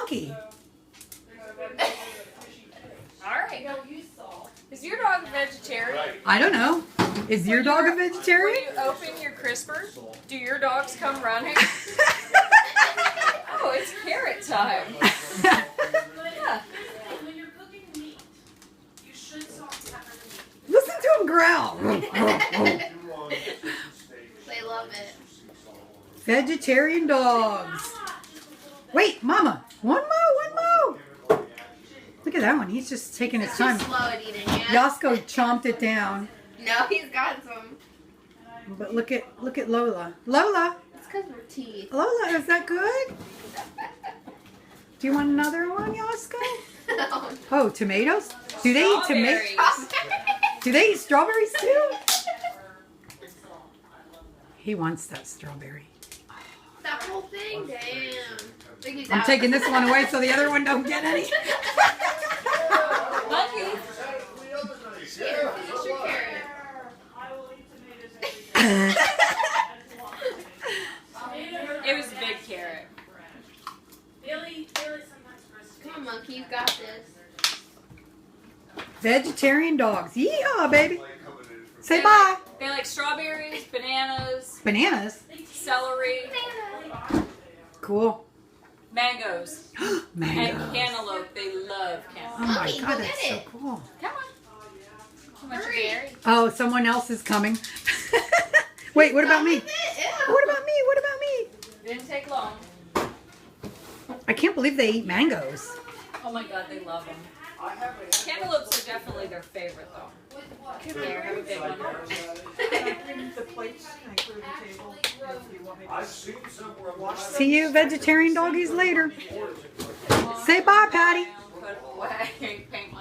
doggy. All right. Is your dog a vegetarian? I don't know. Is your dog a vegetarian? When you open your crisper, do your dogs come running? Oh, it's carrot time. Yeah. Listen to him growl. They love it. Vegetarian dogs. Wait, Mama. One more. Look at that one. He's just taking his time. Too slow at eating, yeah. Yasko chomped it down. No, he's got some. But look at Lola. Lola. It's because we're teeth. Lola, is that good? Do you want another one, Yasko? No. Oh, tomatoes? Do they eat tomatoes? Strawberries. Do they eat strawberries too? He wants that strawberry. That whole thing? Damn. I'm taking this one away so the other one don't get any. Monkey. Here, finish your carrot. It was a big carrot. Come on, monkey, you got this. Vegetarian dogs. Yeehaw, baby. Say bye. They like strawberries, bananas, Bananas. celery, Cool. mangoes, and Mangoes. cantaloupe. They love Oh cantaloupe. my Mommy, God, go that's get so it. cool. Come on. Too much Hurry. berry. Oh, someone else is coming. Wait, what about me? With it? Ew. What about me? What about me? Didn't take long. I can't believe they eat mangoes. Oh my God, they love them. Cantaloupes are definitely their favorite though. Come here, have a big one. The plates, can I clear the table? If you want me to. See you vegetarian doggies later. Say bye, Patty. Put it away. Paint